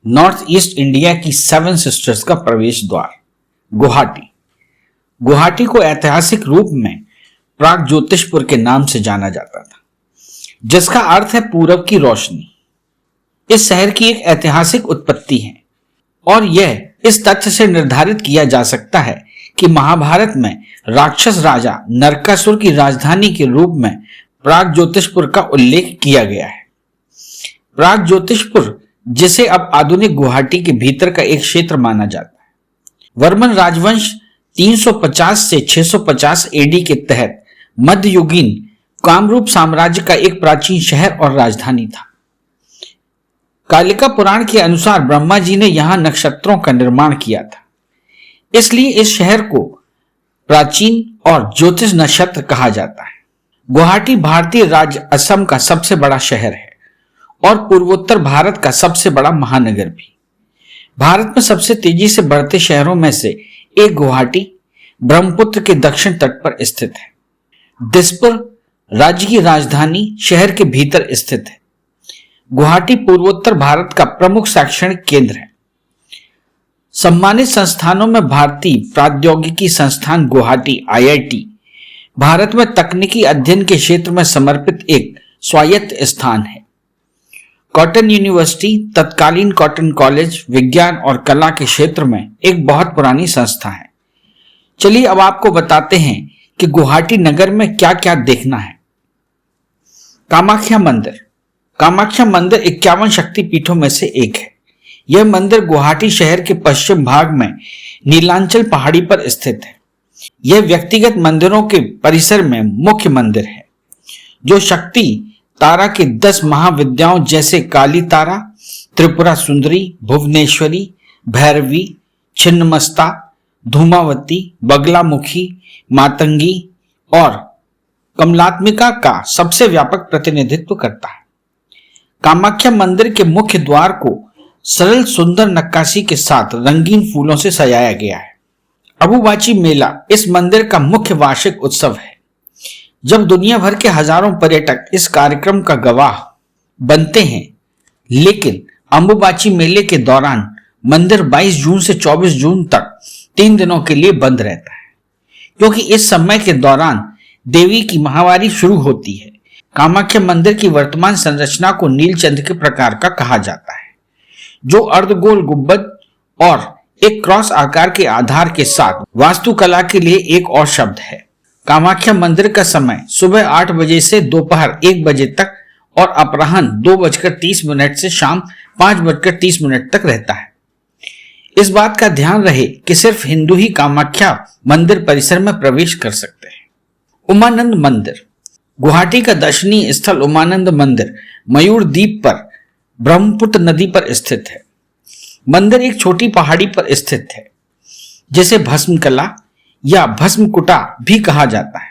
North east India की 7 sisters का प्रवेश द्वार गुवाहाटी। गुवाहाटी को ऐतिहासिक रूप में प्रागज्योतिषपुर के नाम से जाना जाता था, जिसका अर्थ है पूरब की रोशनी। इस शहर की एक ऐतिहासिक उत्पत्ति है और यह इस तथ्य से निर्धारित किया जा सकता है कि महाभारत में राक्षस राजा नरकासुर की राजधानी के रूप में प्रागज्योतिषपुर का उल्लेख किया गया है। प्रागज्योतिषपुर, जिसे अब आधुनिक गुवाहाटी के भीतर का एक क्षेत्र माना जाता है, वर्मन राजवंश 350 से 650 एडी के तहत मध्ययुगीन कामरूप साम्राज्य का एक प्राचीन शहर और राजधानी था। कालिका पुराण के अनुसार ब्रह्मा जी ने यहां नक्षत्रों का निर्माण किया था, इसलिए इस शहर को प्राचीन और ज्योतिष नक्षत्र कहा जाता है। गुवाहाटी भारतीय राज्य असम का सबसे बड़ा शहर है और पूर्वोत्तर भारत का सबसे बड़ा महानगर भी। भारत में सबसे तेजी से बढ़ते शहरों में से एक गुवाहाटी ब्रह्मपुत्र के दक्षिण तट पर स्थित है। दिसपुर राज्य की राजधानी शहर के भीतर स्थित है। गुवाहाटी पूर्वोत्तर भारत का प्रमुख शैक्षणिक केंद्र है। सम्मानित संस्थानों में भारतीय प्रौद्योगिकी संस्थान गुवाहाटी IIT भारत में तकनीकी अध्ययन के क्षेत्र में समर्पित एक स्वायत्त स्थान है। कॉटन यूनिवर्सिटी, तत्कालीन कॉटन कॉलेज, विज्ञान और कला के क्षेत्र में एक बहुत पुरानी संस्था है। चलिए अब आपको बताते हैं कि गुवाहाटी नगर में क्या क्या देखना है। कामाख्या मंदिर। कामाख्या मंदिर 51 शक्तिपीठों में से एक है। यह मंदिर गुवाहाटी शहर के पश्चिम भाग में नीलांचल पहाड़ी पर स्थित है। यह व्यक्तिगत मंदिरों के परिसर में मुख्य मंदिर है, जो शक्ति तारा के 10 महाविद्याओं जैसे काली तारा, त्रिपुरा सुंदरी, भुवनेश्वरी, भैरवी, छिन्नमस्ता, धूमावती, बगलामुखी, मातंगी और कमलात्मिका का सबसे व्यापक प्रतिनिधित्व करता है। कामाख्या मंदिर के मुख्य द्वार को सरल सुंदर नक्काशी के साथ रंगीन फूलों से सजाया गया है। अम्बुबाची मेला इस मंदिर का मुख्य वार्षिक उत्सव है, जब दुनिया भर के हजारों पर्यटक इस कार्यक्रम का गवाह बनते हैं। लेकिन अम्बुबाची मेले के दौरान मंदिर 22 जून से 24 जून तक 3 दिनों के लिए बंद रहता है, क्योंकि इस समय के दौरान देवी की महावारी शुरू होती है। कामाख्या मंदिर की वर्तमान संरचना को नीलचंद्र के प्रकार का कहा जाता है, जो अर्धगोल गुंबद और एक क्रॉस आकार के आधार के साथ वास्तुकला के लिए एक और शब्द है। कामाख्या मंदिर का समय सुबह 8 बजे से दोपहर 1 बजे तक और अपराह्न 2:30 से शाम 5:30 तक रहता है। इस बात का ध्यान रहे कि सिर्फ हिंदू ही कामाख्या मंदिर परिसर में प्रवेश कर सकते हैं। उमानंद मंदिर। गुवाहाटी का दर्शनीय स्थल उमानंद मंदिर मयूर द्वीप पर ब्रह्मपुत्र नदी पर स्थित है। मंदिर एक छोटी पहाड़ी पर स्थित है, जिसे भस्मकला या भस्मकुटा भी कहा जाता है।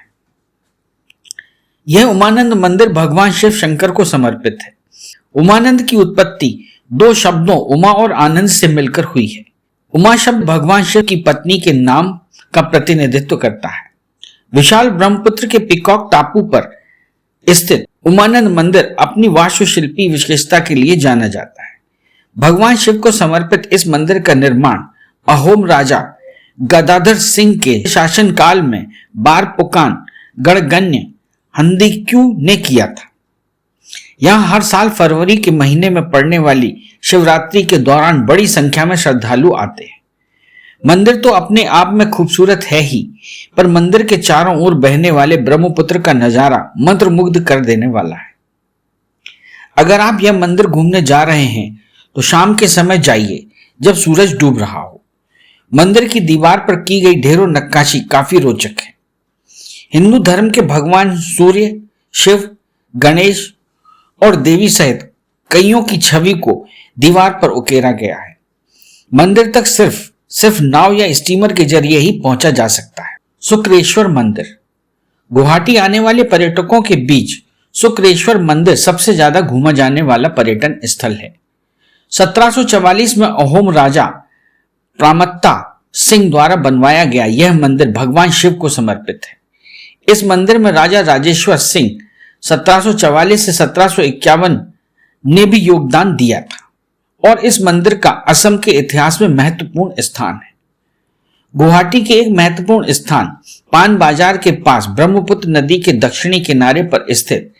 यह उमानंद मंदिर भगवान शिव शंकर को समर्पित है। उमानंद की उत्पत्ति 2 शब्दों उमा और आनंद से मिलकर हुई है। उमा शब्द भगवान शिव की पत्नी के नाम का प्रतिनिधित्व करता है। विशाल ब्रह्मपुत्र के पिकॉक टापू पर स्थित उमानंद मंदिर अपनी वास्तुशिल्पी विशेषता के लिए जाना जाता है। भगवान शिव को समर्पित इस मंदिर का निर्माण अहोम राजा गदाधर सिंह के शासनकाल में बारपुकान गणगण्य हंदीक्यू ने किया था। यहां हर साल फरवरी के महीने में पड़ने वाली शिवरात्रि के दौरान बड़ी संख्या में श्रद्धालु आते हैं। मंदिर तो अपने आप में खूबसूरत है ही, पर मंदिर के चारों ओर बहने वाले ब्रह्मपुत्र का नजारा मंत्रमुग्ध कर देने वाला है। अगर आप यह मंदिर घूमने जा रहे हैं तो शाम के समय जाइए, जब सूरज डूब रहा हो। मंदिर की दीवार पर की गई ढेरों नक्काशी काफी रोचक है। हिंदू धर्म के भगवान सूर्य, शिव, गणेश और देवी सहित कईयों की छवि को दीवार पर उकेरा गया है। मंदिर तक सिर्फ नाव या स्टीमर के जरिए ही पहुंचा जा सकता है। शुक्रेश्वर मंदिर। गुवाहाटी आने वाले पर्यटकों के बीच शुक्रेश्वर मंदिर सबसे ज्यादा घूमा जाने वाला पर्यटन स्थल है। 1744 में अहोम राजा प्रामत्ता सिंह द्वारा बनवाया गया यह मंदिर भगवान शिव को समर्पित है। इस मंदिर में राजा राजेश्वर सिंह 1744 से 1751 ने भी योगदान दिया था और इस मंदिर का असम के इतिहास में महत्वपूर्ण स्थान है। गुवाहाटी के एक महत्वपूर्ण स्थान पान बाजार के पास ब्रह्मपुत्र नदी के दक्षिणी किनारे पर स्थित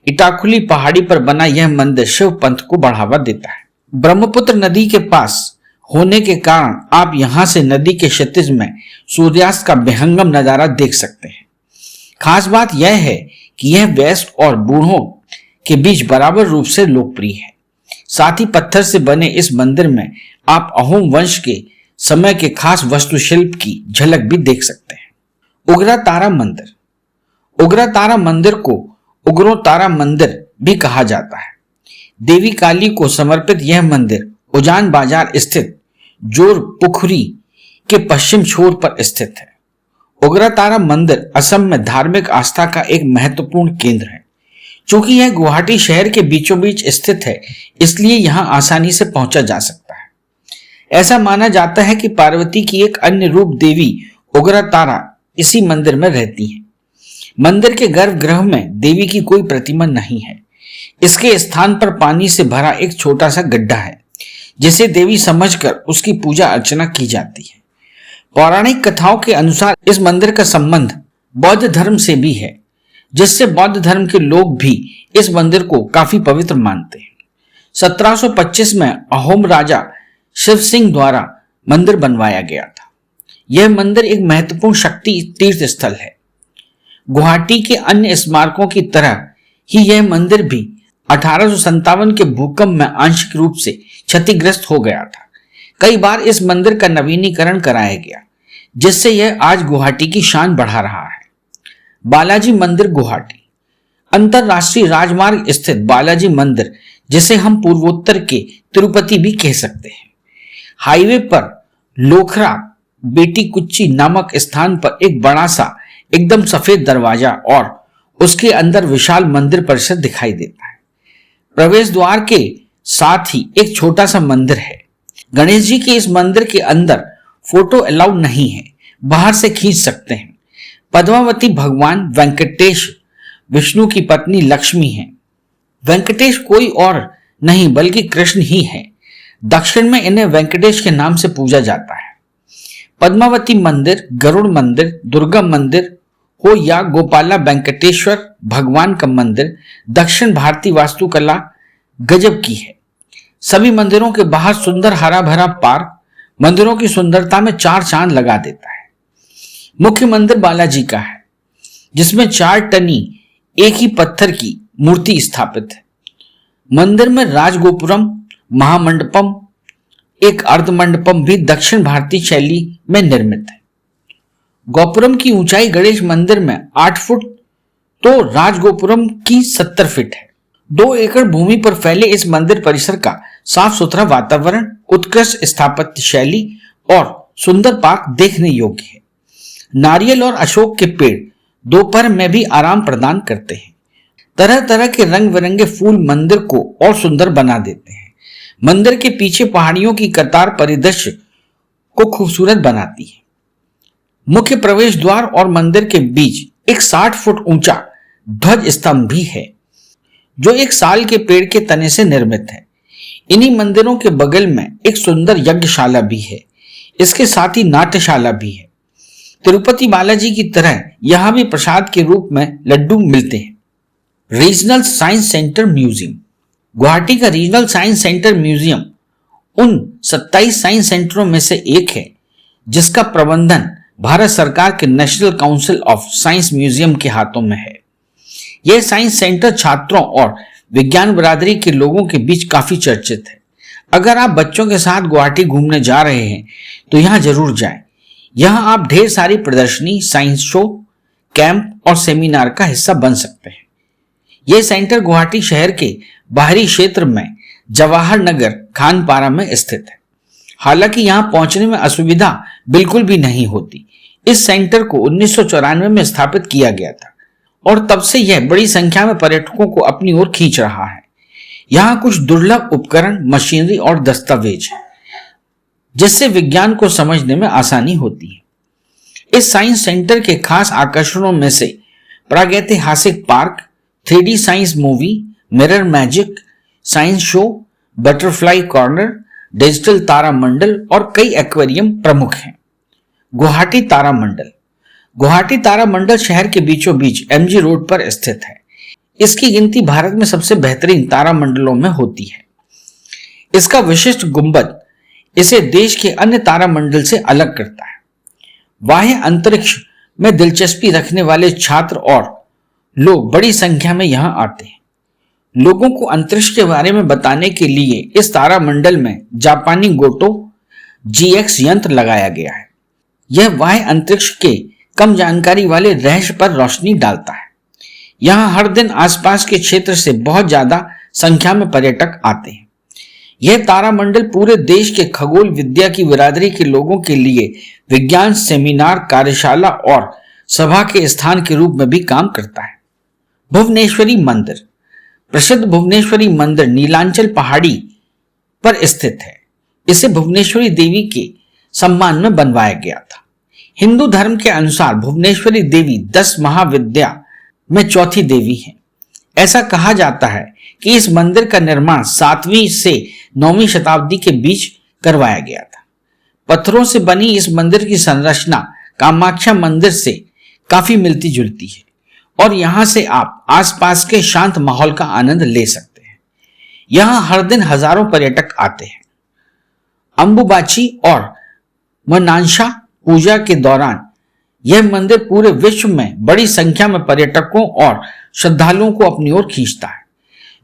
इटाखुली पहाड़ी पर बना यह मंदिर शिव पंथ को बढ़ावा देता है। ब्रह्मपुत्र नदी के पास होने के कारण आप यहां से नदी के क्षितिज में सूर्यास्त का विहंगम नजारा देख सकते हैं। खास बात यह है कि यह वयस्क और बूढ़ों के बीच बराबर रूप से लोकप्रिय है। साथ ही पत्थर से बने इस मंदिर में आप अहोम वंश के समय के खास वास्तुशिल्प की झलक भी देख सकते हैं। उग्रा तारा मंदिर। उग्रा तारा मंदिर को उग्रो तारा मंदिर भी कहा जाता है। देवी काली को समर्पित यह मंदिर उजान बाजार स्थित जोर पुखरी के पश्चिम छोर पर स्थित है। उग्रा तारा मंदिर असम में धार्मिक आस्था का एक महत्वपूर्ण केंद्र है। चूंकि यह गुवाहाटी शहर के बीचों बीच स्थित है, इसलिए यहां आसानी से पहुंचा जा सकता है। ऐसा माना जाता है कि पार्वती की एक अन्य रूप देवी उग्रा तारा इसी मंदिर में रहती है। मंदिर के गर्भगृह में देवी की कोई प्रतिमा नहीं है। इसके स्थान पर पानी से भरा एक छोटा सा गड्ढा है, जिसे देवी समझकर उसकी पूजा अर्चना की जाती है। पौराणिक कथाओं के अनुसार इस मंदिर का संबंध बौद्ध धर्म से भी है, जिससे बौद्ध धर्म के लोग भी इस मंदिर को काफी पवित्र मानते हैं। 1725 में अहोम राजा शिव सिंह द्वारा मंदिर बनवाया गया था। यह मंदिर एक महत्वपूर्ण शक्ति तीर्थ स्थल है। गुवाहाटी के अन्य स्मारकों की तरह ही यह मंदिर भी 1857 के भूकंप में आंशिक रूप से क्षतिग्रस्त हो गया था। कई बार इस मंदिर का नवीनीकरण कराया गया, जिससे यह आज गुवाहाटी की शान बढ़ा रहा है। बालाजी मंदिर गुवाहाटी। अंतरराष्ट्रीय राजमार्ग स्थित बालाजी मंदिर, जिसे हम पूर्वोत्तर के तिरुपति भी कह सकते हैं, हाईवे पर लोखरा बेटी कुच्ची नामक स्थान पर एक बड़ा सा एकदम सफेद दरवाजा और उसके अंदर विशाल मंदिर परिसर दिखाई देता है। प्रवेश द्वार के साथ ही एक छोटा सा मंदिर है। गणेश जी के इस मंदिर के अंदर फोटो अलाउड नहीं है, बाहर से खींच सकते हैं। पद्मावती भगवान वेंकटेश विष्णु की पत्नी लक्ष्मी है। वेंकटेश कोई और नहीं बल्कि कृष्ण ही है। दक्षिण में इन्हें वेंकटेश के नाम से पूजा जाता है। पद्मावती मंदिर, गरुड़ मंदिर, दुर्गा मंदिर हो या गोपाला वेंकटेश्वर भगवान का मंदिर, दक्षिण भारतीय वास्तुकला गजब की है। सभी मंदिरों के बाहर सुंदर हरा भरा पार्क मंदिरों की सुंदरता में चार चांद लगा देता है। मुख्य मंदिर बालाजी का है, जिसमें 4 टनी एक ही पत्थर की मूर्ति स्थापित है। मंदिर में राजगोपुरम, महामंडपम, एक अर्धमंडपम भी दक्षिण भारतीय शैली में निर्मित है। गोपुरम की ऊंचाई गणेश मंदिर में 8 फुट तो राजगोपुरम की 70 फीट है। 2 एकड़ भूमि पर फैले इस मंदिर परिसर का साफ सुथरा वातावरण, उत्कृष्ट स्थापत्य शैली और सुंदर पार्क देखने योग्य है। नारियल और अशोक के पेड़ दोपहर में भी आराम प्रदान करते हैं। तरह तरह के रंग बिरंगे फूल मंदिर को और सुंदर बना देते हैं। मंदिर के पीछे पहाड़ियों की कतार परिदृश्य को खूबसूरत बनाती है। मुख्य प्रवेश द्वार और मंदिर के बीच एक 60 फुट ऊंचा ध्वज स्तंभ भी है, जो एक साल के पेड़ के तने से निर्मित है। इन्हीं मंदिरों के बगल में एक सुंदर यज्ञशाला भी है। इसके साथ ही नाट्यशाला भी है। तिरुपति बालाजी की तरह यहां भी प्रसाद के रूप में लड्डू मिलते हैं। Regional science centre museum. Guwahati का रीजनल साइंस सेंटर म्यूजियम उन 27 साइंस सेंटरों में से एक है, जिसका प्रबंधन भारत सरकार के national council of science museum के हाथों में है। यह साइंस सेंटर छात्रों और विज्ञान बिरादरी के लोगों के बीच काफी चर्चित है। अगर आप बच्चों के साथ गुवाहाटी घूमने जा रहे हैं तो यहां जरूर जाएं। यहां आप ढेर सारी प्रदर्शनी, साइंस शो, कैंप और सेमिनार का हिस्सा बन सकते हैं। यह सेंटर गुवाहाटी शहर के बाहरी क्षेत्र में जवाहर नगर खानपारा में स्थित है। हालांकि यहां पहुंचने में असुविधा बिल्कुल भी नहीं होती। इस सेंटर को 1994 में स्थापित किया गया था और तब से यह बड़ी संख्या में पर्यटकों को अपनी ओर खींच रहा है। यहां कुछ दुर्लभ उपकरण, मशीनरी और दस्तावेज हैं, जिससे विज्ञान को समझने में आसानी होती है। इस साइंस सेंटर के खास आकर्षणों में से प्रागैतिहासिक park, 3D science movie, mirror magic, science show, butterfly corner, digital तारामंडल और कई एक्वेरियम प्रमुख हैं। गुवाहाटी तारामंडल। गुवाहाटी तारामंडल शहर के बीचों बीच एमजी रोड पर स्थित है। इसकी गिनती भारत में सबसे बेहतरीन तारामंडलों में होती है। इसका विशिष्ट गुंबद इसे देश के अन्य तारामंडल से अलग करता है। बाह्य अंतरिक्ष में दिलचस्पी रखने वाले छात्र और लोग बड़ी संख्या में यहां आते हैं। लोगों को अंतरिक्ष के बारे में बताने के लिए इस तारामंडल में जापानी गोटो GX यंत्र लगाया गया है। यह बाह्य अंतरिक्ष के कम जानकारी वाले रहस्य पर रोशनी डालता है। यहां हर दिन आसपास के क्षेत्र से बहुत ज्यादा संख्या में पर्यटक आते हैं। यह तारामंडल पूरे देश के खगोल विद्या की बिरादरी के लोगों के लिए विज्ञान सेमिनार, कार्यशाला और सभा के स्थान के रूप में भी काम करता है। भुवनेश्वरी मंदिर। प्रसिद्ध भुवनेश्वरी मंदिर नीलांचल पहाड़ी पर स्थित है। इसे भुवनेश्वरी देवी के सम्मान में बनवाया गया था। हिंदू धर्म के अनुसार भुवनेश्वरी देवी 10 महाविद्या में चौथी देवी है। ऐसा कहा जाता है कि इस मंदिर का निर्माण 7वीं से 9वीं शताब्दी के बीच करवाया गया था। पत्थरों से बनी इस मंदिर की संरचना कामाख्या मंदिर से काफी मिलती जुलती है और यहां से आप आसपास के शांत माहौल का आनंद ले सकते हैं। यहां हर दिन हजारों पर्यटक आते हैं। अंबुबाची और मनांशा पूजा के दौरान यह मंदिर पूरे विश्व में बड़ी संख्या में पर्यटकों और श्रद्धालुओं को अपनी ओर खींचता है।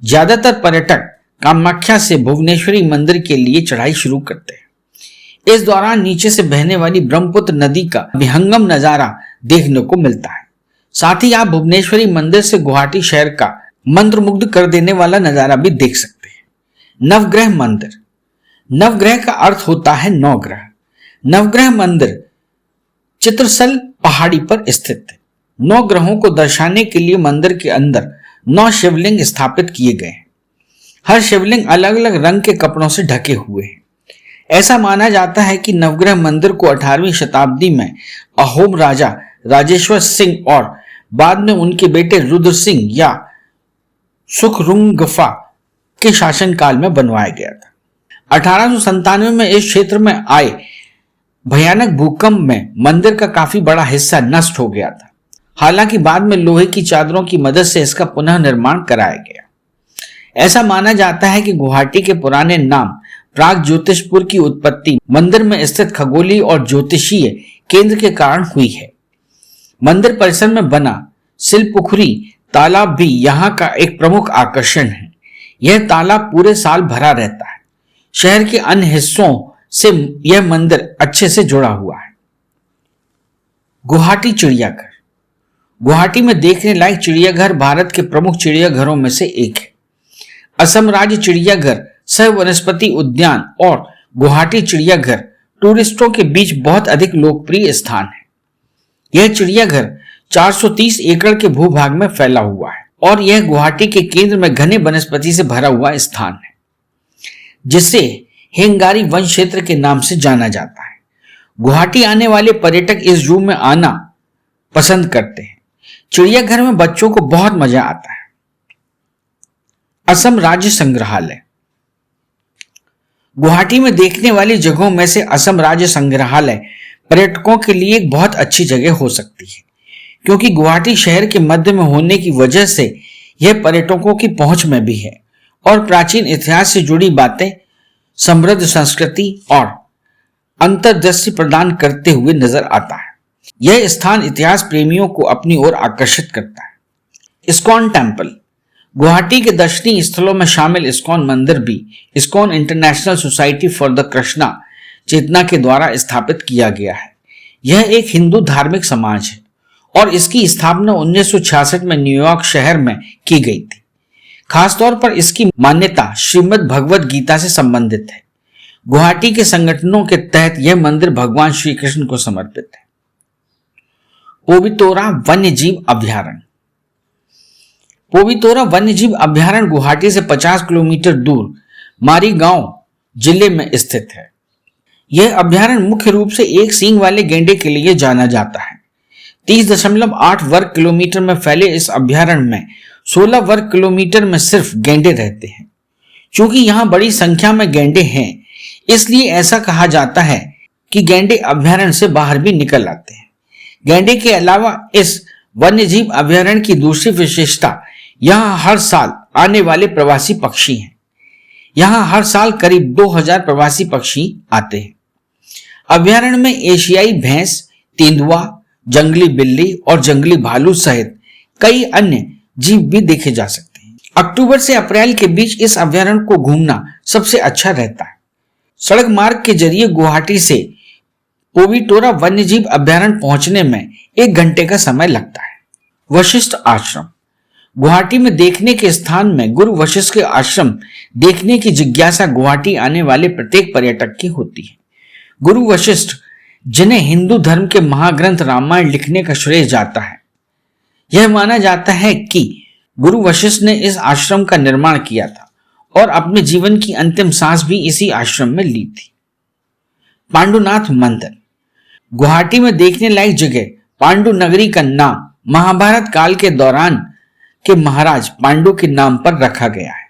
ज्यादातर पर्यटक कामाख्या से भुवनेश्वरी मंदिर के लिए चढ़ाई शुरू करते हैं। इस दौरान नीचे से बहने वाली ब्रह्मपुत्र नदी का विहंगम नजारा देखने को मिलता है। साथ ही आप भुवनेश्वरी मंदिर से गुवाहाटी शहर का मंत्रमुग्ध कर देने वाला नजारा भी देख सकते हैं। नवग्रह मंदिर। नवग्रह का अर्थ होता है 9 ग्रह। नवग्रह मंदिर चित्रसल पहाड़ी पर स्थित है। 9 ग्रहों को दर्शाने के लिए मंदिर के अंदर 9 शिवलिंग स्थापित किए गए हैं। हर शिवलिंग अलग अलग रंग के कपड़ों से ढके हुए हैं। ऐसा माना जाता है कि नवग्रह मंदिर को 18वीं शताब्दी में अहोम राजा राजेश्वर सिंह और बाद में उनके बेटे रुद्र सिंह या सुखरुंगफा के शासनकाल में बनवाया गया था। 1897 में इस क्षेत्र में आए भयानक भूकंप में मंदिर का काफी बड़ा हिस्सा नष्ट हो गया था। हालांकि बाद में लोहे की चादरों की मदद से इसका पुनः निर्माण कराया गया। ऐसा माना जाता है कि गुवाहाटी के पुराने नाम प्राग ज्योतिषपुर की उत्पत्ति मंदिर में स्थित खगोलीय और ज्योतिषीय केंद्र के कारण हुई है। मंदिर परिसर में बना शिलपुखुरी तालाब भी यहाँ का एक प्रमुख आकर्षण है। यह तालाब पूरे साल भरा रहता है। शहर के अन्य हिस्सों से यह मंदिर अच्छे से जुड़ा हुआ है। गुवाहाटी चिड़ियाघर। गुवाहाटी में देखने लायक चिड़ियाघर भारत के प्रमुख चिड़ियाघरों में से एक है। असम राज्य चिड़ियाघर, सह वनस्पति उद्यान और गुवाहाटी चिड़ियाघर टूरिस्टों के बीच बहुत अधिक लोकप्रिय स्थान है। यह चिड़ियाघर 430 एकड़ के भूभाग में फैला हुआ है और यह गुवाहाटी के केंद्र में घने वनस्पति से भरा हुआ स्थान है, जिसे हेंगारी वन क्षेत्र के नाम से जाना जाता है। गुवाहाटी आने वाले पर्यटक इस जू में आना पसंद करते हैं। चिड़ियाघर में बच्चों को बहुत मजा आता है। असम राज्य संग्रहालय। गुवाहाटी में देखने वाली जगहों में से असम राज्य संग्रहालय पर्यटकों के लिए एक बहुत अच्छी जगह हो सकती है, क्योंकि गुवाहाटी शहर के मध्य में होने की वजह से यह पर्यटकों की पहुंच में भी है और प्राचीन इतिहास से जुड़ी बातें, समृद्ध संस्कृति और अंतर्दृष्टि प्रदान करते हुए नजर आता है। यह स्थान इतिहास प्रेमियों को अपनी ओर आकर्षित करता है। ISKCON temple. गुवाहाटी के दर्शनीय स्थलों में शामिल इस्कॉन मंदिर भी ISKCON International Society for the Krishna चेतना के द्वारा स्थापित किया गया है। यह एक हिंदू धार्मिक समाज है और इसकी स्थापना 1966 में न्यूयॉर्क शहर में की गई थी। खासतौर पर इसकी मान्यता श्रीमद् भगवद गीता से संबंधित है। गुवाहाटी के संगठनों के तहत यह मंदिर भगवान श्री कृष्ण को समर्पित है। पोवितोरा वन्यजीव अभ्यारण्य। पोवितोरा वन्यजीव अभ्यारण्य गुवाहाटी से 50 किलोमीटर दूर मारीगांव जिले में स्थित है। यह अभ्यारण्य मुख्य रूप से एक सींग वाले गैंडे के लिए जाना जाता है। 30.8 वर्ग किलोमीटर में फैले इस अभ्यारण्य में 16 वर्ग किलोमीटर में सिर्फ गैंडे रहते हैं। चूंकि यहाँ बड़ी संख्या में गैंडे हैं, इसलिए ऐसा कहा जाता है कि गैंडे अभयारण्य से बाहर भी निकल आते हैं। गैंडे के अलावा इस वन्यजीव अभयारण्य की दूसरी विशेषता यहाँ हर साल आने वाले प्रवासी पक्षी हैं। यहाँ हर साल करीब 2000 प्रवासी पक्षी आते हैं। अभयारण्य में एशियाई भैंस, तेंदुआ, जंगली बिल्ली और जंगली भालू सहित कई अन्य जीव भी देखे जा सकते हैं। अक्टूबर से अप्रैल के बीच इस अभयारण्य को घूमना सबसे अच्छा रहता है। सड़क मार्ग के जरिए गुवाहाटी से पोविटोरा वन्यजीव अभयारण्य पहुंचने में 1 घंटे का समय लगता है। वशिष्ठ आश्रम। गुवाहाटी में देखने के स्थान में गुरु वशिष्ठ के आश्रम देखने की जिज्ञासा गुवाहाटी आने वाले प्रत्येक पर्यटक की होती है। गुरु वशिष्ठ, जिन्हें हिंदू धर्म के महाग्रंथ रामायण लिखने का श्रेय जाता है, यह माना जाता है कि गुरु वशिष्ठ ने इस आश्रम का निर्माण किया था और अपने जीवन की अंतिम सांस भी इसी आश्रम में ली थी। पांडुनाथ मंदिर। गुवाहाटी में देखने लायक जगह पांडु नगरी का नाम महाभारत काल के दौरान के महाराज पांडु के नाम पर रखा गया है।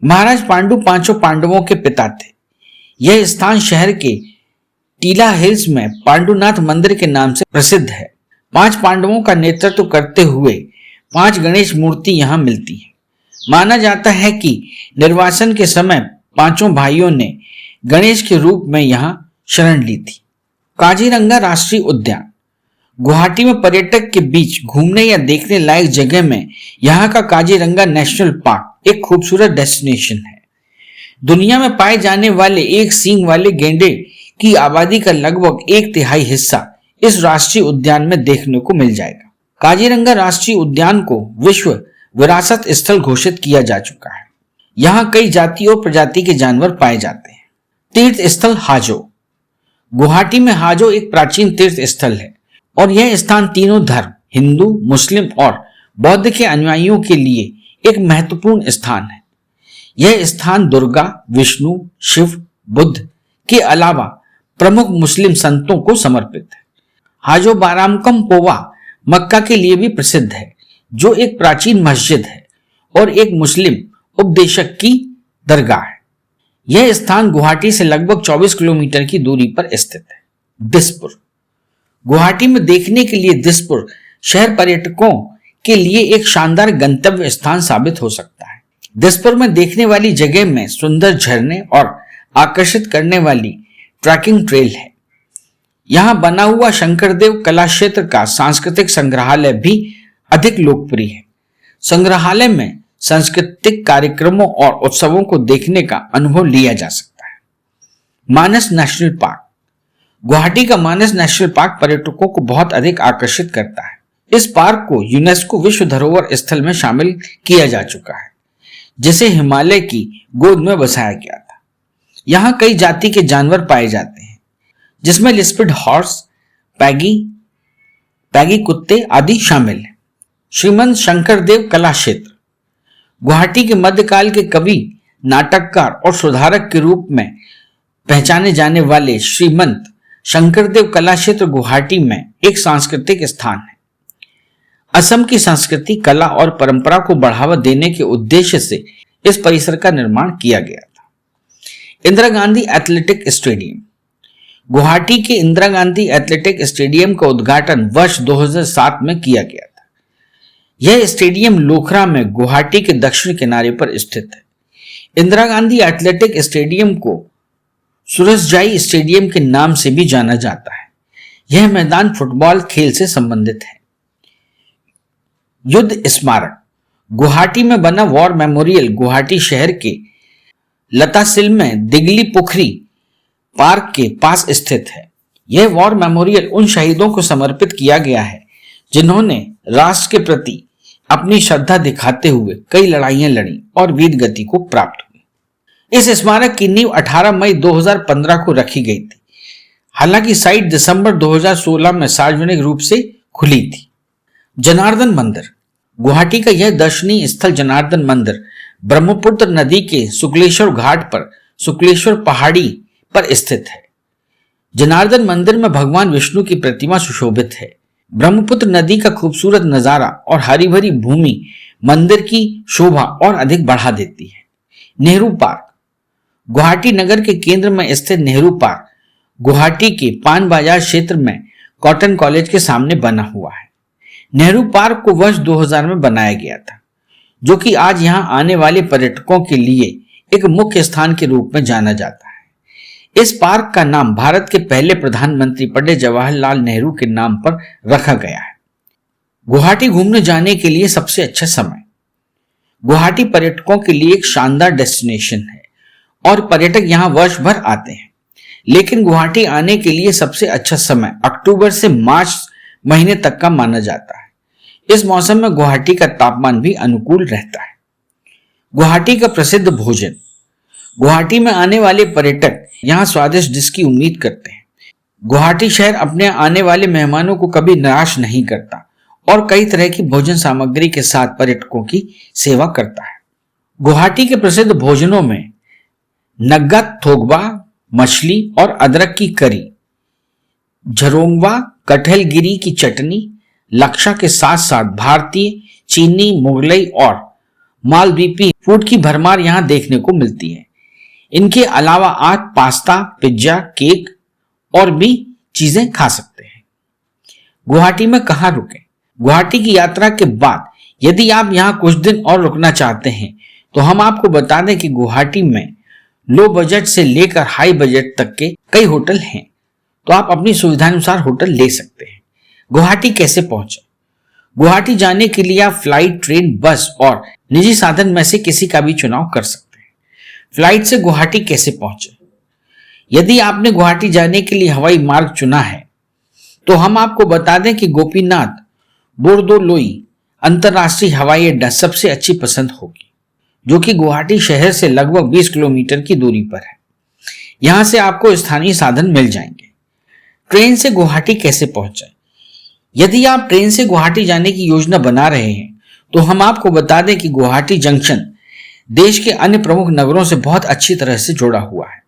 महाराज पांडु 5 पांडवों के पिता थे। यह स्थान शहर के टीला हिल्स में पांडुनाथ मंदिर के नाम से प्रसिद्ध है। 5 पांडवों का नेतृत्व करते हुए 5 गणेश मूर्ति यहाँ मिलती है। माना जाता है कि निर्वासन के समय 5 भाइयों ने गणेश के रूप में यहाँ शरण ली थी। काजीरंगा राष्ट्रीय उद्यान। गुवाहाटी में पर्यटक के बीच घूमने या देखने लायक जगह में यहाँ का काजीरंगा नेशनल पार्क एक खूबसूरत डेस्टिनेशन है। दुनिया में पाए जाने वाले एक सींग वाले गेंडे की आबादी का लगभग 1/3 हिस्सा इस राष्ट्रीय उद्यान में देखने को मिल जाएगा। काजीरंगा राष्ट्रीय उद्यान को विश्व विरासत स्थल घोषित किया जा चुका है। यहाँ कई जाति और प्रजाति के जानवर पाए जाते हैं। तीर्थ स्थल हाजो। गुवाहाटी में हाजो एक प्राचीन तीर्थ स्थल है और यह स्थान तीनों धर्म, हिंदू, मुस्लिम और बौद्ध के अनुयायियों के लिए एक महत्वपूर्ण स्थान है। यह स्थान दुर्गा, विष्णु, शिव, बुद्ध के अलावा प्रमुख मुस्लिम संतों को समर्पित है। हाजो बारामकम पोवा मक्का के लिए भी प्रसिद्ध है, जो एक प्राचीन मस्जिद है और एक मुस्लिम उपदेशक की दरगाह है। यह स्थान गुवाहाटी से लगभग 24 किलोमीटर की दूरी पर स्थित है। दिसपुर। गुवाहाटी में देखने के लिए दिसपुर शहर पर्यटकों के लिए एक शानदार गंतव्य स्थान साबित हो सकता है। दिसपुर में देखने वाली जगह में सुंदर झरने और आकर्षित करने वाली ट्रैकिंग ट्रेल है। यहाँ बना हुआ शंकरदेव कला क्षेत्र का सांस्कृतिक संग्रहालय भी अधिक लोकप्रिय है। संग्रहालय में सांस्कृतिक कार्यक्रमों और उत्सवों को देखने का अनुभव लिया जा सकता है। मानस नेशनल पार्क। गुवाहाटी का मानस नेशनल पार्क पर्यटकों को बहुत अधिक आकर्षित करता है। इस पार्क को यूनेस्को विश्व धरोहर स्थल में शामिल किया जा चुका है, जिसे हिमालय की गोद में बसाया गया था। यहाँ कई जाति के जानवर पाए जाते हैं, जिसमें लिस्पिड हॉर्स, पैगी कुत्ते आदि शामिल हैं। श्रीमंत शंकरदेव कला क्षेत्र। गुवाहाटी के मध्यकाल के कवि, नाटककार और सुधारक के रूप में पहचाने जाने वाले श्रीमंत शंकरदेव कला क्षेत्र गुवाहाटी में एक सांस्कृतिक स्थान है। असम की संस्कृति, कला और परंपरा को बढ़ावा देने के उद्देश्य से इस परिसर का निर्माण किया गया था। Indira Gandhi athletic stadium. गुवाहाटी के इंदिरा गांधी एथलेटिक स्टेडियम का उद्घाटन वर्ष 2007 में किया गया था। यह स्टेडियम लोखरा में गुवाहाटी के दक्षिण किनारे पर स्थित है। इंदिरा गांधी एथलेटिक स्टेडियम को सुरसजाई स्टेडियम के नाम से भी जाना जाता है। यह मैदान फुटबॉल खेल से संबंधित है। युद्ध स्मारक। गुवाहाटी में बना वॉर मेमोरियल गुवाहाटी शहर के लतासिल में दिगली पुखरी पार्क के पास स्थित है। यह वॉर मेमोरियल उन शहीदों को समर्पित किया गया है जिन्होंने राष्ट्र के प्रति अपनी श्रद्धा दिखाते हुए कई लड़ाइयां लड़ी और वीर गति को प्राप्त हुई। इस स्मारक की नींव 18 मई 2015 को रखी गई थी। हालांकि साइट दिसंबर 2016 में सार्वजनिक रूप से खुली थी। जनार्दन मंदिर। गुवाहाटी का यह दर्शनीय स्थल जनार्दन मंदिर ब्रह्मपुत्र नदी के शुक्लेश्वर घाट पर शुक्लेश्वर पहाड़ी पर स्थित है। जनार्दन मंदिर में भगवान विष्णु की प्रतिमा सुशोभित है। ब्रह्मपुत्र नदी का खूबसूरत नजारा और हरी भरी भूमि मंदिर की शोभा और अधिक बढ़ा देती है। नेहरू पार्क। गुवाहाटी नगर के केंद्र में स्थित नेहरू पार्क गुवाहाटी के पान बाजार क्षेत्र में कॉटन कॉलेज के सामने बना हुआ है। नेहरू पार्क को वर्ष 2000 में बनाया गया था, जो कि आज यहां आने वाले पर्यटकों के लिए एक मुख्य स्थान के रूप में जाना जाता है। इस पार्क का नाम भारत के पहले प्रधानमंत्री पंडित जवाहरलाल नेहरू के नाम पर रखा गया है। गुवाहाटी घूमने जाने के लिए सबसे अच्छा समय। गुवाहाटी पर्यटकों के लिए एक शानदार डेस्टिनेशन है और पर्यटक यहां वर्ष भर आते हैं, लेकिन गुवाहाटी आने के लिए सबसे अच्छा समय अक्टूबर से मार्च महीने तक का माना जाता है। इस मौसम में गुवाहाटी का तापमान भी अनुकूल रहता है। गुवाहाटी का प्रसिद्ध भोजन। गुवाहाटी में आने वाले पर्यटक यहाँ स्वादिष्ट डिश की उम्मीद करते हैं। गुवाहाटी शहर अपने आने वाले मेहमानों को कभी निराश नहीं करता और कई तरह की भोजन सामग्री के साथ पर्यटकों की सेवा करता है। गुवाहाटी के प्रसिद्ध भोजनों में नग्गा थोगबा मछली और अदरक की करी, झरोंगवा कटहलगिरी की चटनी, लक्षा के साथ साथ भारतीय, चीनी, मुगलई और मालदीवी फूड की भरमार यहां देखने को मिलती है। इनके अलावा आप पास्ता, पिज्जा, केक और भी चीजें खा सकते हैं। गुवाहाटी में कहां रुकें? गुवाहाटी की यात्रा के बाद यदि आप यहां कुछ दिन और रुकना चाहते हैं तो हम आपको बता दें कि गुवाहाटी में लो बजट से लेकर हाई बजट तक के कई होटल हैं, तो आप अपनी सुविधानुसार होटल ले सकते हैं। गुवाहाटी कैसे पहुंचे? गुवाहाटी जाने के लिए आप फ्लाइट, ट्रेन, बस और निजी साधन में से किसी का भी चुनाव कर सकते हैं। फ्लाइट से गुवाहाटी कैसे पहुंचे? यदि आपने गुवाहाटी जाने के लिए हवाई मार्ग चुना है तो हम आपको बता दें कि गोपीनाथ बोरदोलोई अंतरराष्ट्रीय हवाई अड्डा सबसे अच्छी पसंद होगी, जो कि गुवाहाटी शहर से लगभग 20 किलोमीटर की दूरी पर है। यहां से आपको स्थानीय साधन मिल जाएंगे। ट्रेन से गुवाहाटी कैसे पहुंचे? यदि आप ट्रेन से गुवाहाटी जाने की योजना बना रहे हैं तो हम आपको बता दें कि गुवाहाटी जंक्शन देश के अन्य प्रमुख नगरों से बहुत अच्छी तरह से जुड़ा हुआ है।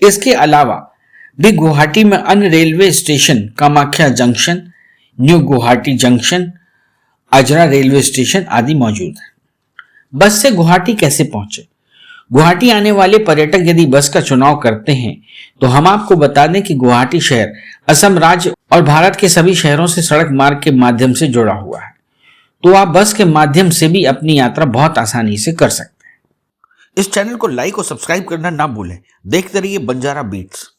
इसके अलावा भी गुवाहाटी में अन्य railway station Kamakhya junction, new Guwahati junction, Azara railway station आदि मौजूद है। बस से गुवाहाटी कैसे पहुंचे? गुवाहाटी आने वाले पर्यटक यदि बस का चुनाव करते हैं तो हम आपको बता दें कि गुवाहाटी शहर असम राज्य और भारत के सभी शहरों से सड़क मार्ग के माध्यम से जुड़ा हुआ है, तो आप बस के माध्यम से भी अपनी यात्रा बहुत आसानी से कर सकते हैं। इस चैनल को लाइक और सब्सक्राइब करना ना भूलें। देखते रहिए बंजारा बीट्स।